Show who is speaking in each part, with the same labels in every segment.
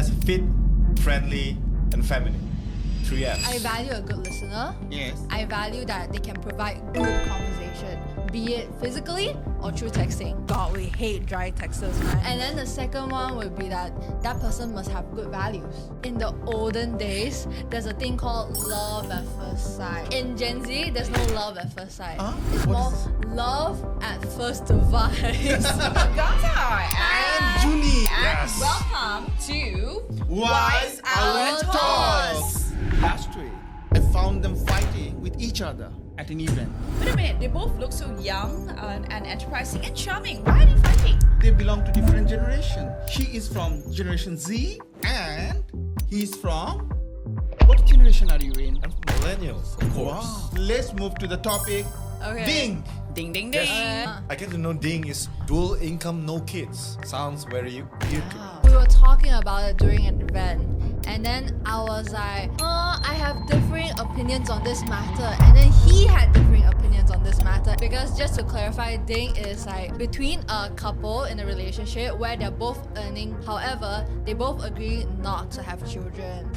Speaker 1: emphasize fit, friendly, and feminine. 3 Fs.
Speaker 2: I value a good listener.
Speaker 3: Yes.
Speaker 2: I value that they can provide good conversation, be it physically or through texting. God, we hate dry texters, man. And then the second one would be that that person must have good values. In the olden days, there's a thing called love at first sight. In Gen Z, there's no love at first sight. It's more love at first device.
Speaker 4: Agata and
Speaker 3: Juni.
Speaker 1: Yes.
Speaker 4: welcome to
Speaker 3: Wise Our Talks. Last week, I found them fighting with each other at an event.
Speaker 4: Wait a minute, they both look so young and enterprising and charming. Why are they fighting?
Speaker 3: They belong to different generations. She is from Generation Z and he's from... What generation are you in?
Speaker 1: I'm from Millennials, of course.
Speaker 3: Wow. Let's move to the topic.
Speaker 2: Okay.
Speaker 3: DINK.
Speaker 4: Ding ding ding.
Speaker 1: I get to know DINK is dual income, no kids. Sounds very weird to me.
Speaker 2: We were talking about it during an event, and then I was like, I have differing opinions on this matter, and then he had differing opinions on this matter. Because just to clarify, DINK is like between a couple in a relationship where they're both earning, however, they both agree not to have children.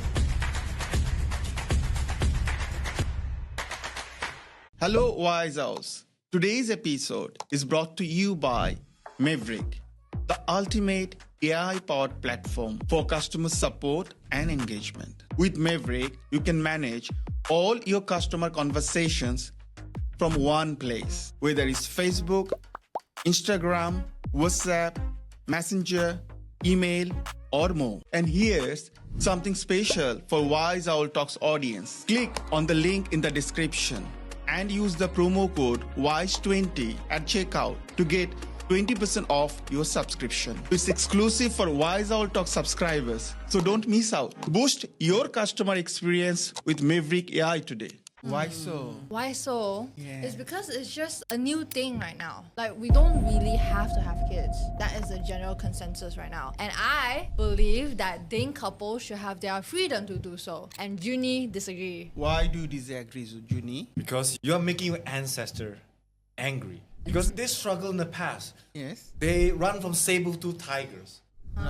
Speaker 3: Hello, Wise House. Today's episode is brought to you by Mevrik, the ultimate AI-powered platform for customer support and engagement. With Mevrik, you can manage all your customer conversations from one place, whether it's Facebook, Instagram, WhatsApp, Messenger, email, or more. And here's something special for Wise Owl Talks audience. Click on the link in the description and use the promo code WISE20 at checkout to get 20% off your subscription. It's exclusive for Wise Owl Talk subscribers, so don't miss out. Boost your customer experience with Mevrik AI today. Why so?
Speaker 2: Why so?
Speaker 3: Yeah.
Speaker 2: It's because it's just a new thing right now. Like, we don't really have to have kids. That is the general consensus right now. And I believe that DINK couples should have their freedom to do so. And Juni disagree.
Speaker 3: Why do you disagree with Juni?
Speaker 1: Because you're making your ancestor angry. Because they struggled in the past.
Speaker 3: Yes.
Speaker 1: They run from saber-toothed tigers.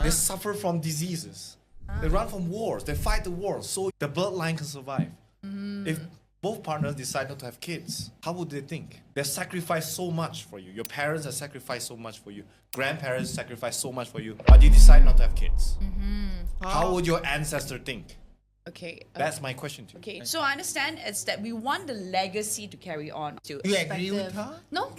Speaker 1: They suffer from diseases. They run from wars. They fight the wars so the bloodline can survive. If both partners decide not to have kids, how would they think? They sacrificed so much for you. Your parents have sacrificed so much for you. Grandparents sacrificed so much for you. But you decide not to have kids. How would your ancestor think?
Speaker 4: Okay.
Speaker 1: That's my question to you.
Speaker 4: Okay. So I understand it's that we want the legacy to carry on. To
Speaker 3: You agree with her?
Speaker 2: No.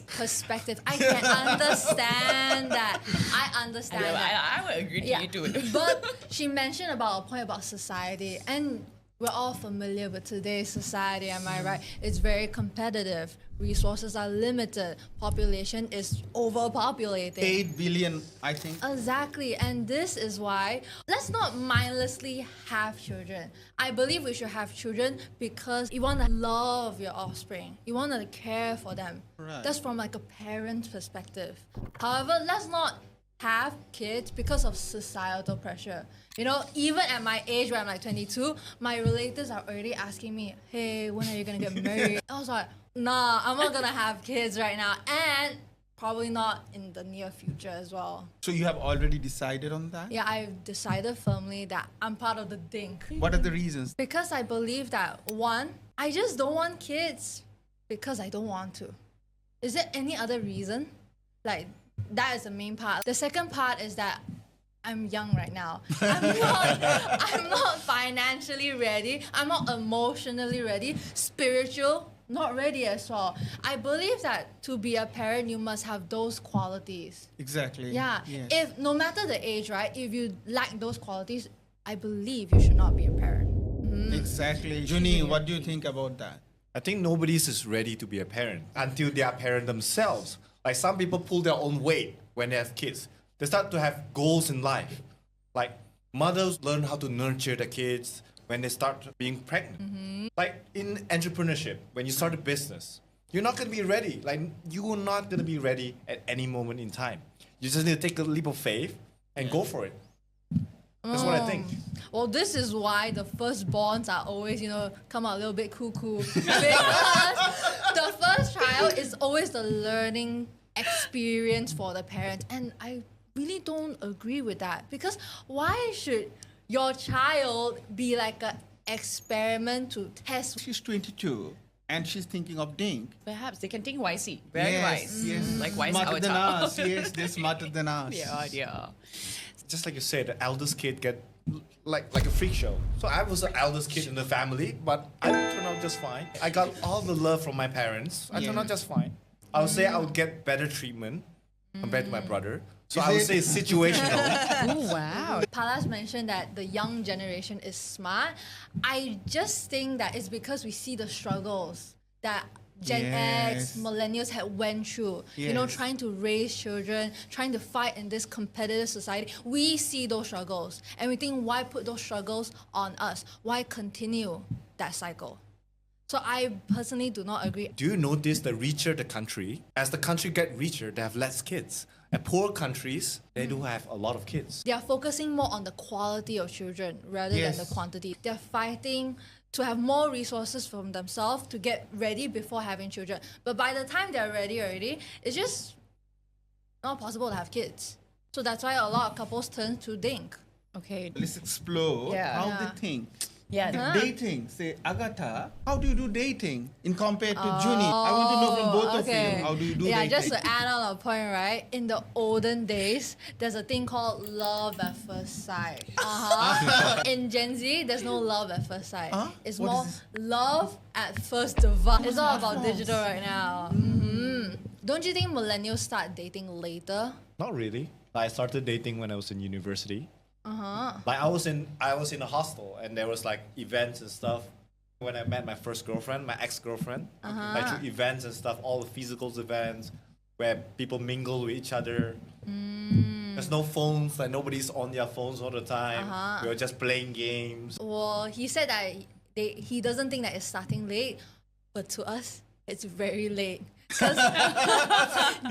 Speaker 2: Perspective. I can understand that. I understand that.
Speaker 4: I would agree to you too.
Speaker 2: But she mentioned about a point about society, and we're all familiar with today's society, am I right? It's very competitive. Resources are limited. Population is overpopulated.
Speaker 3: 8 billion, I think.
Speaker 2: Exactly, and this is why let's not mindlessly have children. I believe we should have children because you want to love your offspring. You want to care for them.
Speaker 3: Right.
Speaker 2: That's from like a parent's perspective. However, let's not have kids because of societal pressure. You know, even at my age where I'm like 22, my relatives are already asking me, hey, when are you gonna get married? I was like, nah, I'm not gonna have kids right now, and probably not in the near future as well.
Speaker 3: So you have already decided on that?
Speaker 2: Yeah, I've decided firmly that I'm part of the DINK.
Speaker 3: What are the reasons?
Speaker 2: Because I believe that, one, I just don't want kids because I don't want to. Is there any other reason? Like, that is the main part. The second part is that I'm young right now. I'm not financially ready. I'm not emotionally ready. Spiritual, not ready as well. I believe that to be a parent, you must have those qualities.
Speaker 3: Exactly.
Speaker 2: Yeah.
Speaker 3: Yes.
Speaker 2: If no matter the age, right? If you lack those qualities, I believe you should not be a parent.
Speaker 3: Exactly. Juni, what do you think about that?
Speaker 1: I think nobody is ready to be a parent until they are parent themselves. Like some people pull their own weight when they have kids. They start to have goals in life. Like mothers learn how to nurture the kids when they start being pregnant. Like in entrepreneurship, when you start a business, you're not going to be ready. Like you are not going to be ready at any moment in time. You just need to take a leap of faith and go for it. That's what I think.
Speaker 2: Well, this is why the firstborns are always, come out a little bit cuckoo. Because the first child is always the learning experience for the parent. And I really don't agree with that, because why should your child be like an experiment to test?
Speaker 3: She's 22 and she's thinking of DINK.
Speaker 4: Perhaps they can think wisely. Very
Speaker 3: Yes,
Speaker 4: wise.
Speaker 3: yes.
Speaker 4: Like wise
Speaker 3: Smarter than
Speaker 4: avatar.
Speaker 3: us. Yes, they're smarter than us.
Speaker 4: Yeah.
Speaker 1: Just like you said, the eldest kid get like a freak show. So I was the eldest kid in the family, but I turned out just fine. I got all the love from my parents. I turned out just fine. I would say I would get better treatment compared to my brother. So
Speaker 3: Is
Speaker 1: I would
Speaker 3: it?
Speaker 1: say it's situational.
Speaker 4: Oh, wow.
Speaker 2: Palas mentioned that the young generation is smart. I just think that it's because we see the struggles that Gen X,
Speaker 3: Yes.
Speaker 2: millennials had went through. You know,
Speaker 3: Yes.
Speaker 2: trying to raise children, trying to fight in this competitive society. We see those struggles and we think, why put those struggles on us? Why continue that cycle? So I personally do not agree.
Speaker 1: Do you notice the richer the country, as the country get richer, they have less kids. And poor countries, they do have a lot of kids.
Speaker 2: They are focusing more on the quality of children rather
Speaker 3: Yes.
Speaker 2: than the quantity. They're fighting to have more resources from themselves to get ready before having children. But by the time they're ready already, it's just not possible to have kids. So that's why a lot of couples turn to DINK.
Speaker 4: Okay.
Speaker 3: Let's explore
Speaker 4: Yeah.
Speaker 3: how
Speaker 2: Yeah.
Speaker 3: they think.
Speaker 4: Yeah.
Speaker 3: Dating, say Agata, how do you do dating in compared to Juni? I want to know from both of you. How do you do
Speaker 2: Yeah,
Speaker 3: dating?
Speaker 2: just to add on a point, right? In the olden days, there's a thing called love at first sight. In Gen Z, there's no love at first sight.
Speaker 3: Huh?
Speaker 2: It's
Speaker 3: What
Speaker 2: more
Speaker 3: is this?
Speaker 2: love at first device. It's all about digital right now. Don't you think millennials start dating later?
Speaker 1: Not really. I started dating when I was in university. Like I was in a hostel and there was like events and stuff. When I met my first girlfriend, my ex-girlfriend, like through events and stuff, all the physical events where people mingle with each other. There's no phones, like nobody's on their phones all the time. We were just playing games.
Speaker 2: Well, he said that he doesn't think that it's starting late, but to us, it's very late. Because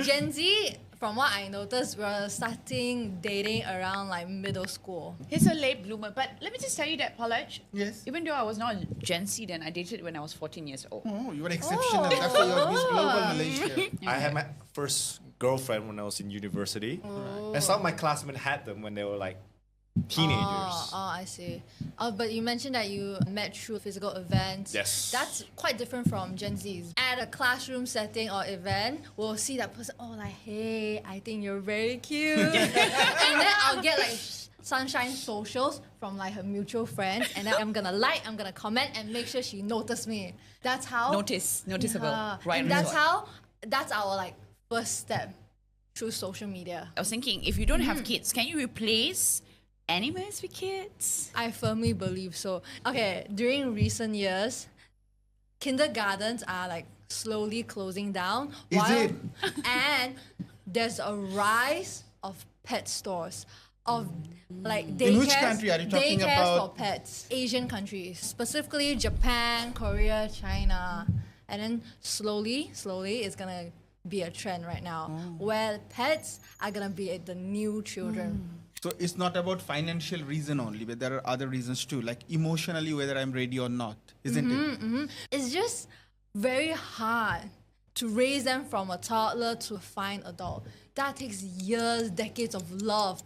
Speaker 2: Gen Z, from what I noticed, we're starting dating around like middle school.
Speaker 4: He's a late bloomer. But let me just tell you that, Palaj.
Speaker 3: Yes.
Speaker 4: Even though I was not Gen Z then, I dated when I was 14 years old.
Speaker 3: Oh, you are exceptional. That's why you're Miss Global Malaysia.
Speaker 1: I had my first girlfriend when I was in university. And some of my classmates had them when they were like teenagers.
Speaker 2: I see. But you mentioned that you met through physical events.
Speaker 1: Yes.
Speaker 2: That's quite different from Gen Z's. At a classroom setting or event, we'll see that person, oh, like, hey, I think you're very cute. And then I'll get like sunshine socials from like her mutual friends. And then I'm gonna comment and make sure she notices me. That's how.
Speaker 4: Noticeable.
Speaker 2: Yeah.
Speaker 4: Right.
Speaker 2: And that's our like first step through social media.
Speaker 4: I was thinking, if you don't have kids, can you replace animals with kids?
Speaker 2: I firmly believe so. Okay, during recent years, kindergartens are like slowly closing down.
Speaker 3: Is it?
Speaker 2: And there's a rise of pet stores, of like daycares.
Speaker 3: In which country are you talking
Speaker 2: daycares
Speaker 3: about?
Speaker 2: for pets. Asian countries, specifically Japan, Korea, China. And then slowly, it's gonna be a trend right now where pets are gonna be the new children.
Speaker 3: So it's not about financial reason only, but there are other reasons too, like emotionally whether I'm ready or not, isn't it?
Speaker 2: It's just very hard to raise them from a toddler to a fine adult. That takes years, decades of love.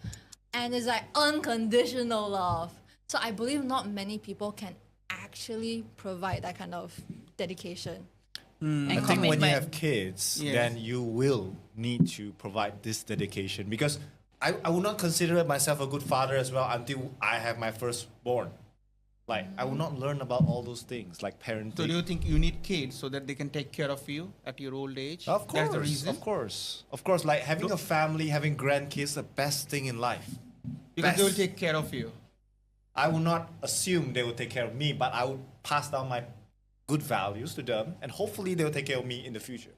Speaker 2: And it's like unconditional love. So I believe not many people can actually provide that kind of dedication.
Speaker 4: And
Speaker 1: I think when you
Speaker 4: commitment.
Speaker 1: have kids,
Speaker 3: Yes.
Speaker 1: then you will need to provide this dedication because I would not consider myself a good father as well until I have my firstborn. Like I will not learn about all those things like parenting.
Speaker 3: So do you think you need kids so that they can take care of you at your old age?
Speaker 1: Of course,
Speaker 3: That's the reason?
Speaker 1: of course. Like having a family, having grandkids, the best thing in life.
Speaker 3: Because they will
Speaker 1: Best.
Speaker 3: take care of you.
Speaker 1: I will not assume they will take care of me, but I will pass down my good values to them, and hopefully they will take care of me in the future.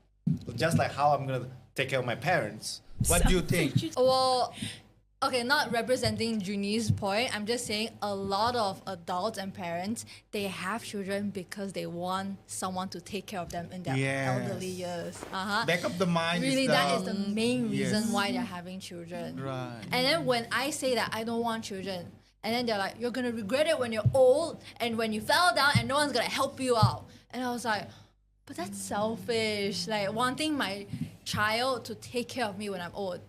Speaker 1: Just like how I'm gonna take care of my parents.
Speaker 3: What do you think?
Speaker 2: Well, okay, not representing Juni's point. I'm just saying a lot of adults and parents, they have children because they want someone to take care of them in their
Speaker 3: Yes.
Speaker 2: elderly years.
Speaker 3: Back up the mind.
Speaker 2: Really, that is the main
Speaker 3: Yes.
Speaker 2: reason why they're having children.
Speaker 3: Right.
Speaker 2: And then when I say that I don't want children, and then they're like, you're gonna regret it when you're old and when you fell down and no one's gonna help you out. And I was like, but that's selfish. Like wanting my child to take care of me when I'm old.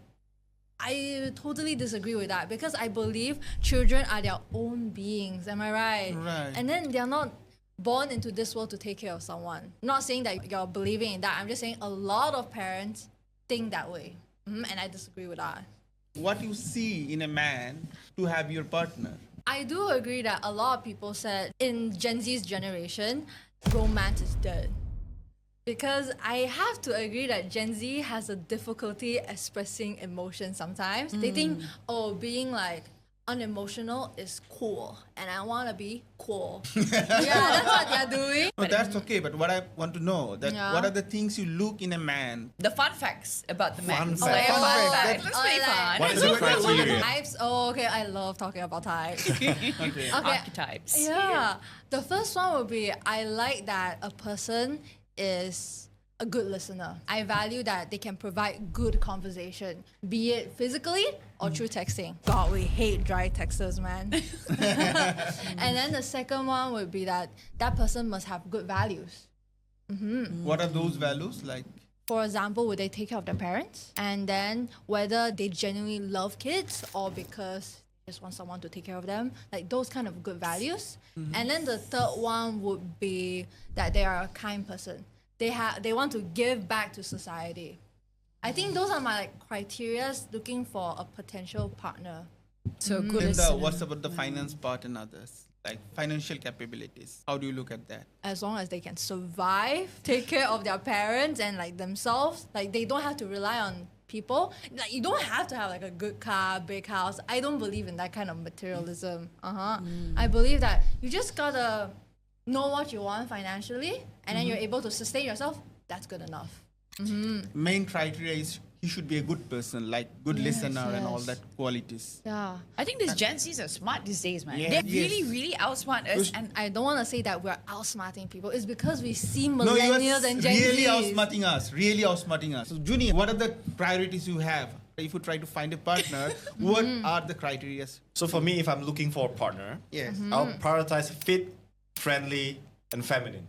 Speaker 2: I totally disagree with that because I believe children are their own beings. Am I right?
Speaker 3: Right.
Speaker 2: And then they're not born into this world to take care of someone. I'm not saying that you're believing in that. I'm just saying a lot of parents think that way. And I disagree with that.
Speaker 3: What you see in a man to have your partner?
Speaker 2: I do agree that a lot of people said in Gen Z's generation, romance is dead. Because I have to agree that Gen Z has a difficulty expressing emotion sometimes. They think, oh, being like unemotional is cool, and I want to be cool. Yeah, that's what they're doing.
Speaker 3: No, that's okay. But what I want to know that
Speaker 2: Yeah.
Speaker 3: what are the things you look in a man?
Speaker 4: The fun facts about the man.
Speaker 1: Fun facts.
Speaker 4: Yeah,
Speaker 3: Fun
Speaker 4: fun
Speaker 3: facts.
Speaker 4: facts. Looks pretty fun.
Speaker 1: What is the criteria?
Speaker 2: Types. Oh, okay. I love talking about types.
Speaker 3: Okay.
Speaker 2: Okay.
Speaker 4: Archetypes.
Speaker 2: Yeah. The first one would be I like that a person is a good listener. I value that they can provide good conversation, be it physically or through texting. God, we hate dry texters, man. And then the second one would be that that person must have good values.
Speaker 3: What are those values like?
Speaker 2: For example, would they take care of their parents? And then whether they genuinely love kids or because they just want someone to take care of them, like those kind of good values. And then the third one would be that they are a kind person. They want to give back to society. I think those are my criteria looking for a potential partner.
Speaker 4: So good.
Speaker 3: And
Speaker 4: listener.
Speaker 3: what's about the finance part and others? Like financial capabilities. How do you look at that?
Speaker 2: As long as they can survive, take care of their parents and like themselves, like they don't have to rely on people. Like you don't have to have like a good car, big house. I don't believe in that kind of materialism. I believe that you just gotta know what you want financially, and then you're able to sustain yourself. That's good enough.
Speaker 3: Main criteria is he should be a good person, like good listener and all
Speaker 2: yes.
Speaker 3: that qualities.
Speaker 2: Yeah.
Speaker 4: I think these Gen Zs are smart these days, man.
Speaker 3: Yeah.
Speaker 4: They
Speaker 3: Yes.
Speaker 4: really outsmart us. And
Speaker 2: I don't want to say that we're outsmarting people. It's because we see
Speaker 3: No,
Speaker 2: millennials
Speaker 3: you are
Speaker 2: and Gen
Speaker 3: really
Speaker 2: Zs.
Speaker 3: outsmarting us. Really outsmarting us. So, Juni, what are the priorities you have? If you try to find a partner, what are the criteria?
Speaker 1: So for me, if I'm looking for a partner,
Speaker 3: Yes.
Speaker 1: I'll prioritize fit, friendly, and feminine.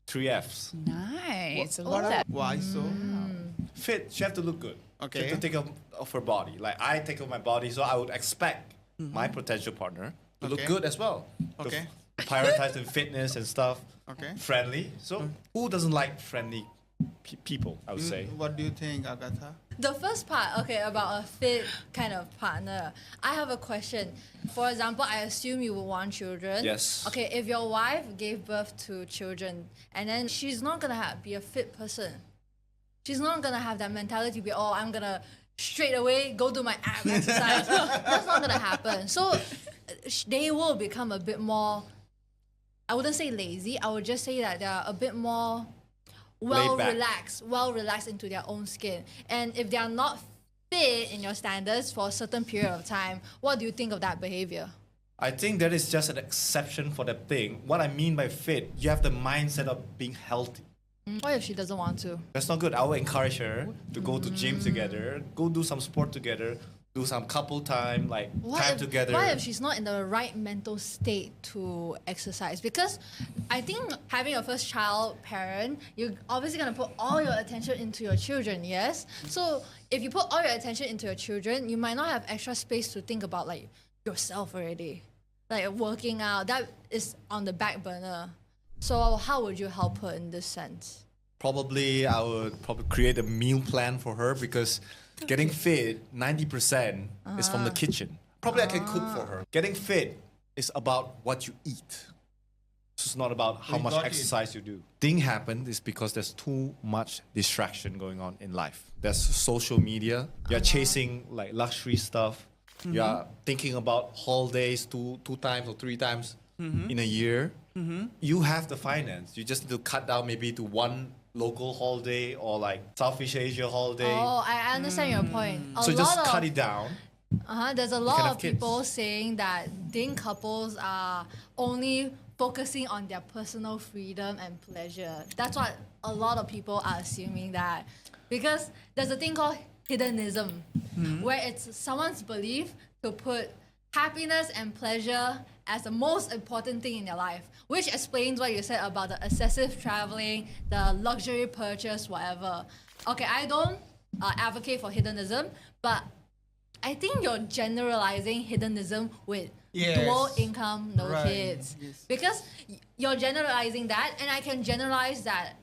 Speaker 1: 3 Fs.
Speaker 4: nice. I
Speaker 3: What
Speaker 4: love
Speaker 3: are,
Speaker 4: that.
Speaker 3: why so?
Speaker 1: Fit, she have to look good.
Speaker 3: Okay.
Speaker 1: She have to take care of her body. Like I take care of my body, so I would expect my potential partner to look
Speaker 3: Okay.
Speaker 1: good as well. To
Speaker 3: Okay.
Speaker 1: prioritize in fitness and stuff.
Speaker 3: Okay.
Speaker 1: Friendly. So who doesn't like friendly people, I would
Speaker 3: You-
Speaker 1: say.
Speaker 3: What do you think, Agatha?
Speaker 2: The first part, okay, about a fit kind of partner. I have a question. For example, I assume you would want children.
Speaker 1: Yes.
Speaker 2: Okay, if your wife gave birth to children and then she's not gonna be a fit person. She's not gonna have that mentality to be, oh, I'm gonna straight away go do my ab exercise. That's not gonna happen. So they will become a bit more, I wouldn't say lazy, I would just say that they're a bit more well
Speaker 1: back.
Speaker 2: relaxed into their own skin. And if they are not fit in your standards for a certain period of time, what do you think of that behavior?
Speaker 1: I think that is just an exception for that thing. What I mean by fit, you have the mindset of being healthy.
Speaker 2: What if she doesn't want to?
Speaker 1: That's not good. I will encourage her to go to gym together, go do some sport together, do some couple time, like time together.
Speaker 2: What if she's not in the right mental state to exercise? Because I think having a first child parent, you're obviously going to put all your attention into your children, yes? So if you put all your attention into your children, you might not have extra space to think about like yourself already. Like working out, that is on the back burner. So how would you help her in this sense?
Speaker 1: Probably I would create a meal plan for her because getting fit, 90% is from the kitchen. Probably I can cook for her. Getting fit is about what you eat. It's not about how
Speaker 3: We
Speaker 1: much
Speaker 3: got it.
Speaker 1: exercise you do. Thing happened is because there's too much distraction going on in life. There's social media. You're chasing like luxury stuff. You're thinking about holidays two times or 3 times in a year. You have the finance. You just need to cut down maybe to one local holiday or like Southeast Asia holiday.
Speaker 2: Oh, I understand your point.
Speaker 1: So just cut it down.
Speaker 2: There's a
Speaker 1: can
Speaker 2: lot
Speaker 1: have
Speaker 2: of
Speaker 1: kids.
Speaker 2: people saying that DINK couples are only focusing on their personal freedom and pleasure. That's what a lot of people are assuming that. Because there's a thing called hedonism, where it's someone's belief to put happiness and pleasure as the most important thing in their life, which explains what you said about the excessive traveling, the luxury purchase, whatever. Okay, I don't advocate for hedonism, but I think you're generalizing hedonism with
Speaker 3: Yes.
Speaker 2: dual income, no
Speaker 3: Right.
Speaker 2: kids.
Speaker 3: Yes.
Speaker 2: Because you're generalizing that, and I can generalize that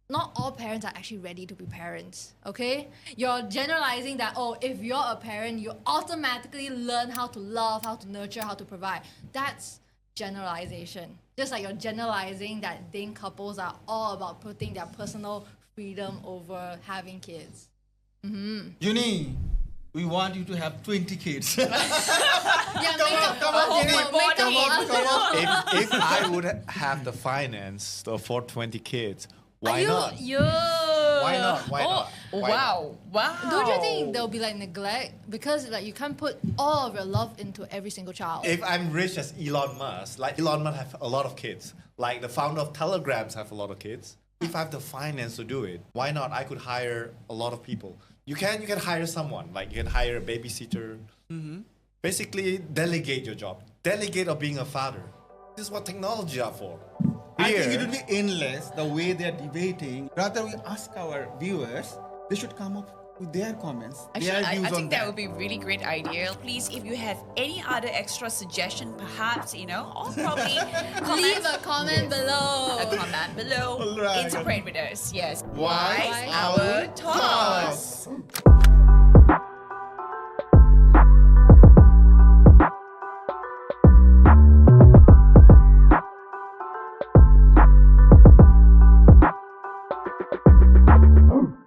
Speaker 2: not all parents are actually ready to be parents, okay? You're generalizing that, oh, if you're a parent, you automatically learn how to love, how to nurture, how to provide. That's generalization. Just like you're generalizing that DINK couples are all about putting their personal freedom over having kids.
Speaker 3: Juni, we want you to have 20 kids.
Speaker 2: Yeah,
Speaker 3: come on,
Speaker 1: If I would have the finance to afford 20 kids, why not? Why not? Why not? Why not?
Speaker 4: Wow.
Speaker 2: Don't you think there'll be like neglect? Because like you can't put all of your love into every single child.
Speaker 1: If I'm rich as Elon Musk, like Elon Musk have a lot of kids, like the founder of Telegrams have a lot of kids. If I have the finance to do it, why not? I could hire a lot of people. You can hire someone, like you can hire a babysitter. Basically, delegate your job. Delegate of being a father. This is what technology are for.
Speaker 3: I think it
Speaker 1: Here-
Speaker 3: would be endless the way they're debating. Rather, we ask our viewers, they should come up with their comments,
Speaker 4: Actually,
Speaker 3: their
Speaker 4: I
Speaker 3: views on
Speaker 4: think that would be a really great idea. Please, if you have any other extra suggestion, perhaps, or probably
Speaker 2: Leave a comment below.
Speaker 4: a comment below.
Speaker 3: All right.
Speaker 4: Interpret with us. Yes.
Speaker 3: Why
Speaker 4: our
Speaker 3: our
Speaker 4: toss?
Speaker 3: toss?